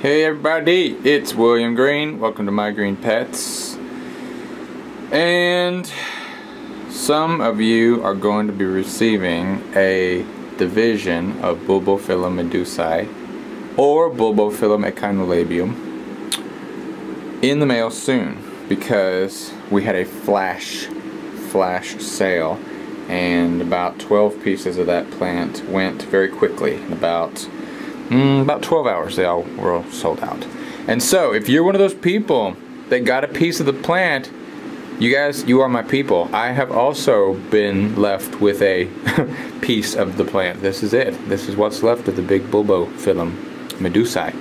Hey everybody, it's William Green. Welcome to My Green Pets. And some of you are going to be receiving a division of Bulbophyllum medusae or Bulbophyllum echinolabium in the mail soon, because we had a flash sale and about 12 pieces of that plant went very quickly. In about 12 hours they all were all sold out. And so if you're one of those people that got a piece of the plant, you are my people. I have also been left with a piece of the plant. This is it. This is what's left of the big Bulbophyllum medusae.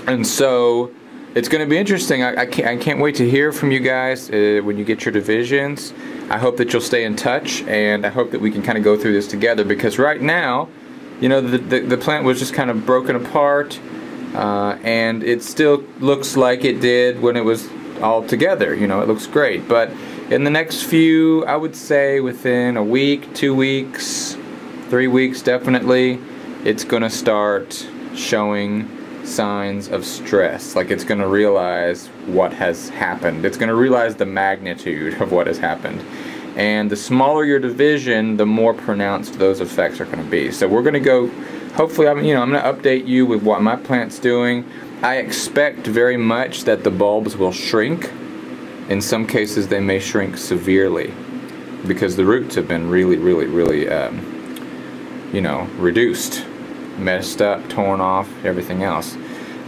And so it's going to be interesting. I can't wait to hear from you guys when you get your divisions. I hope that you'll stay in touch, and I hope that we can kind of go through this together, because right now, you know, the plant was just kind of broken apart, and it still looks like it did when it was all together. You know, it looks great. But in the next few, I would say within a week, 2 weeks, 3 weeks definitely, it's going to start showing signs of stress. Like, it's going to realize what has happened. It's going to realize the magnitude of what has happened. And the smaller your division, the more pronounced those effects are going to be. So we're going to go, hopefully, I'm going to update you with what my plant's doing. I expect very much that the bulbs will shrink. In some cases they may shrink severely, because the roots have been really, you know, reduced, messed up, torn off, everything else.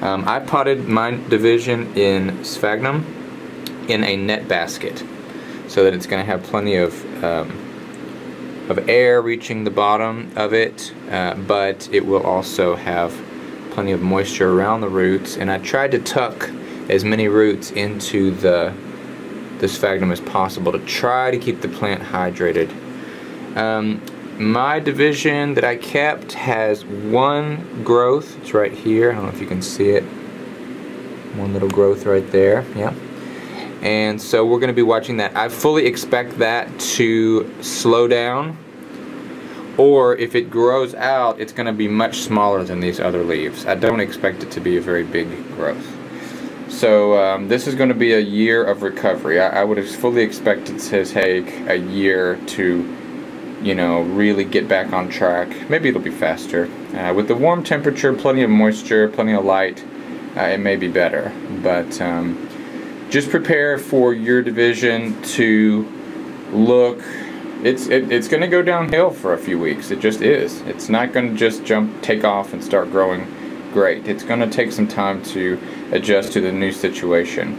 I potted my division in sphagnum in a net basket, so that it's going to have plenty of air reaching the bottom of it, but it will also have plenty of moisture around the roots. And I tried to tuck as many roots into the sphagnum as possible to try to keep the plant hydrated. My division that I kept has one growth. It's right here. I don't know if you can see it. One little growth right there. Yeah. And so we're going to be watching that. I fully expect that to slow down, or if it grows out, it's going to be much smaller than these other leaves. I don't expect it to be a very big growth. So this is going to be a year of recovery. I would have fully expected to take a year to, you know, really get back on track. Maybe it'll be faster. With the warm temperature, plenty of moisture, plenty of light, it may be better. But just prepare for your division to look, it's going to go downhill for a few weeks. It just is. It's not going to just take off and start growing great. It's going to take some time to adjust to the new situation.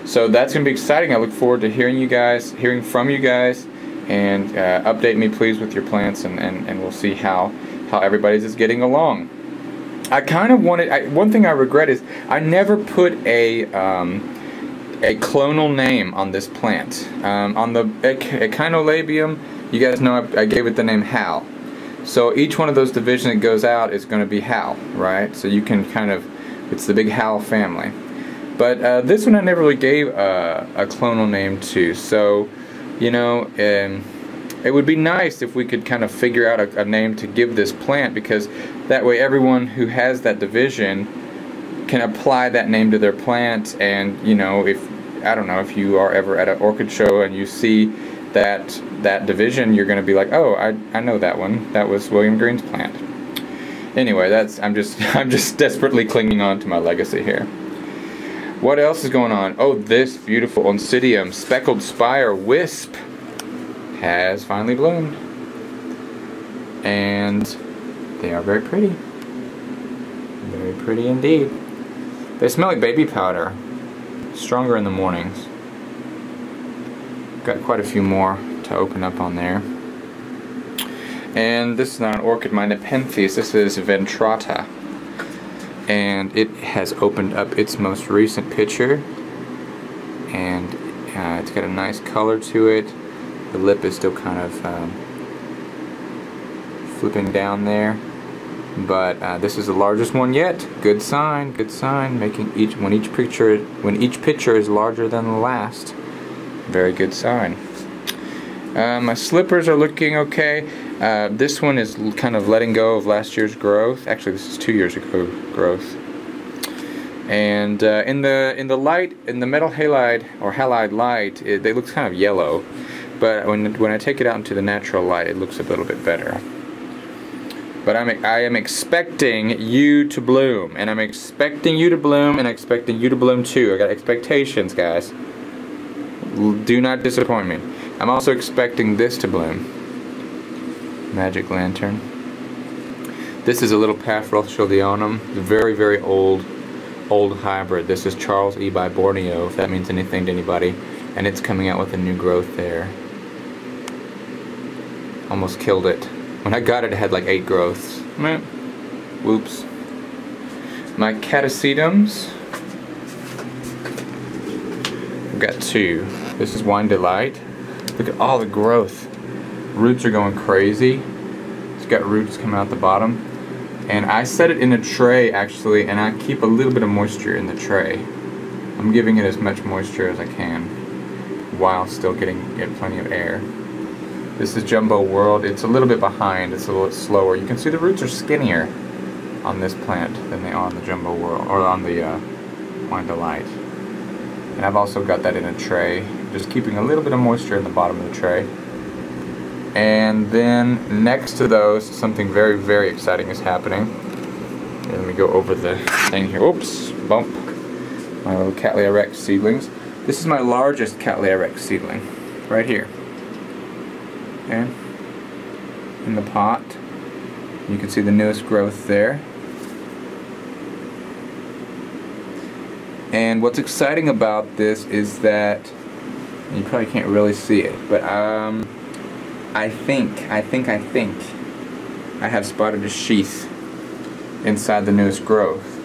So that's going to be exciting. I look forward to hearing from you guys, and update me please with your plants, and we'll see how everybody's is getting along. I kind of wanted, one thing I regret is I never put a clonal name on this plant. On the echinolabium, you guys know I gave it the name Hal. So each one of those divisions that goes out is going to be Hal, right? So you can kind of, it's the big Hal family. But this one I never really gave a clonal name to. So, you know, it would be nice if we could kind of figure out a name to give this plant, because that way everyone who has that division can apply that name to their plant. And, you know, if, I don't know, if you are ever at an orchid show and you see that division, you're going to be like, oh, I know that one. That was William Green's plant. Anyway, I'm just desperately clinging on to my legacy here. What else is going on? Oh, this beautiful Oncidium speckled spire wisp has finally bloomed, and they are very pretty. Very pretty indeed. They smell like baby powder. Stronger in the mornings. Got quite a few more to open up on there. And this is not an orchid, my Nepenthes. This is Ventrata. And it has opened up its most recent picture. And it's got a nice color to it. The lip is still kind of flipping down there. But this is the largest one yet. Good sign, good sign. Making when each picture is larger than the last. Very good sign. My slippers are looking okay. This one is kind of letting go of last year's growth. Actually, this is 2 years ago growth. And in the light, in the metal halide or halide light, they look kind of yellow. But when I take it out into the natural light, it looks a little bit better. But I am expecting you to bloom, and I'm expecting you to bloom, and expecting you to bloom too. I got expectations, guys. Do not disappoint me. I'm also expecting this to bloom. Magic lantern. This is a little Paphroscheldeonum, very, very old hybrid. This is Charles E. by Borneo, if that means anything to anybody, and it's coming out with a new growth there. Almost killed it. When I got it, it had like 8 growths. Meh. Whoops. My catasetums. I've got 2. This is Wine Delight. Look at all the growth. Roots are going crazy. It's got roots coming out the bottom. And I set it in a tray actually, and I keep a little bit of moisture in the tray. I'm giving it as much moisture as I can while still getting plenty of air. This is Jumbo World. It's a little bit behind. It's a little slower. You can see the roots are skinnier on this plant than they are on the Jumbo World or on the Wine Delight. And I've also got that in a tray, just keeping a little bit of moisture in the bottom of the tray. And then next to those, something very, very exciting is happening. Here, let me go over the thing here. Oops, bump. My little Cattleya rex seedlings. This is my largest Cattleya rex seedling, right here. Okay, in the pot. You can see the newest growth there. And what's exciting about this is that, and you probably can't really see it, but I think I have spotted a sheath inside the newest growth.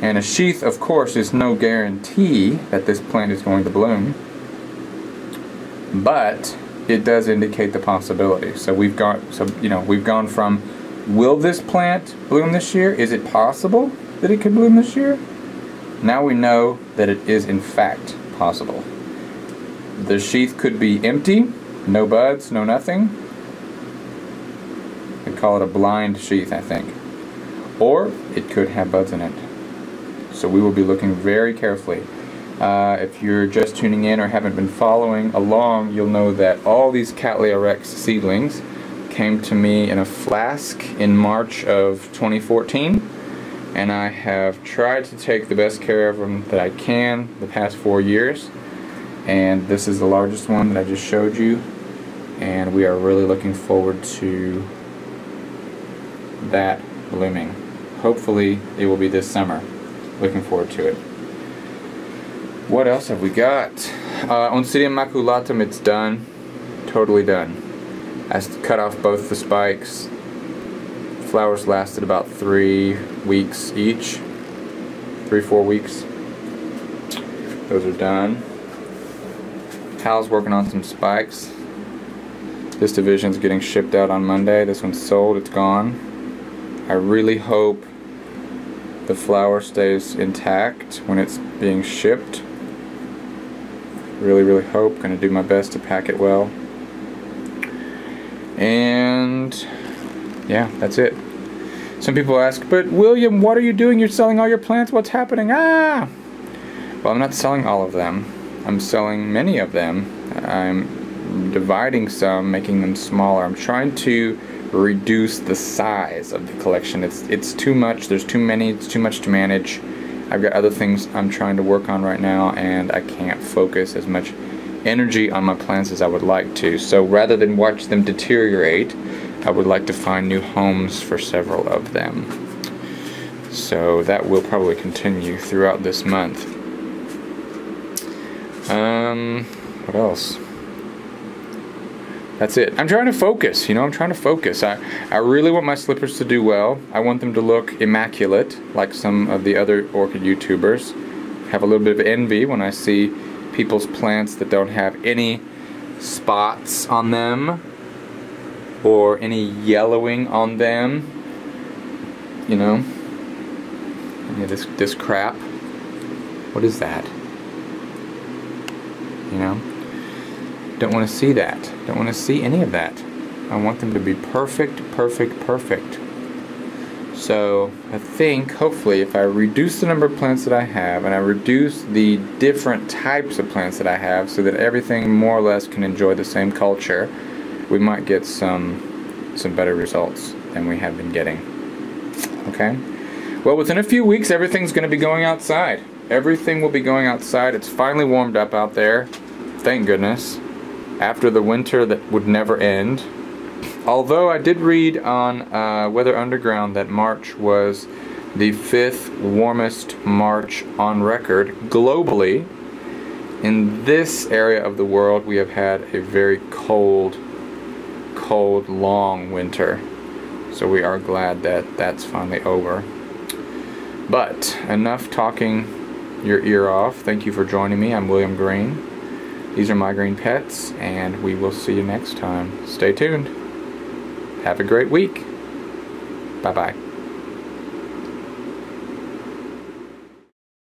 And a sheath, of course, is no guarantee that this plant is going to bloom, but it does indicate the possibility. So we've gone from, will this plant bloom this year? Is it possible that it could bloom this year? Now we know that it is in fact possible. The sheath could be empty, no buds, no nothing. We call it a blind sheath, I think. Or it could have buds in it. So we will be looking very carefully. If you're just tuning in or haven't been following along, you'll know that all these Cattleya rex seedlings came to me in a flask in March of 2014. And I have tried to take the best care of them that I can the past 4 years. And this is the largest one that I just showed you. And we are really looking forward to that blooming. Hopefully it will be this summer. Looking forward to it. What else have we got? Oncidium maculatum, it's done. Totally done. I cut off both the spikes. Flowers lasted about 3 weeks each. 3-4 weeks. Those are done. Hal's working on some spikes. This division's getting shipped out on Monday. This one's sold, it's gone. I really hope the flower stays intact when it's being shipped. Really, really hope. Gonna do my best to pack it well. And yeah, that's it. Some people ask, but William, what are you doing? You're selling all your plants? What's happening? Ah! Well, I'm not selling all of them. I'm selling many of them. I'm dividing some, making them smaller. I'm trying to reduce the size of the collection. It's too much. There's too many. It's too much to manage. I've got other things I'm trying to work on right now, and I can't focus as much energy on my plants as I would like to. So rather than watch them deteriorate, I would like to find new homes for several of them. So that will probably continue throughout this month. What else? That's it. I'm trying to focus, you know, I'm trying to focus. I really want my slippers to do well. I want them to look immaculate, like some of the other orchid YouTubers. Have a little bit of envy when I see people's plants that don't have any spots on them or any yellowing on them, you know. Yeah, this crap. What is that? You know. Don't want to see that. Don't want to see any of that. I want them to be perfect, perfect, perfect. So I think, hopefully, if I reduce the number of plants that I have, and I reduce the different types of plants that I have, so that everything more or less can enjoy the same culture, we might get some better results than we have been getting. Okay? Well, within a few weeks, everything's going to be going outside. Everything will be going outside. It's finally warmed up out there. Thank goodness. After the winter that would never end. Although I did read on Weather Underground that March was the 5th warmest March on record globally. In this area of the world, we have had a very cold, long winter. So we are glad that that's finally over. But enough talking your ear off. Thank you for joining me. I'm William Green. These are my green pets, and we will see you next time. Stay tuned. Have a great week. Bye-bye.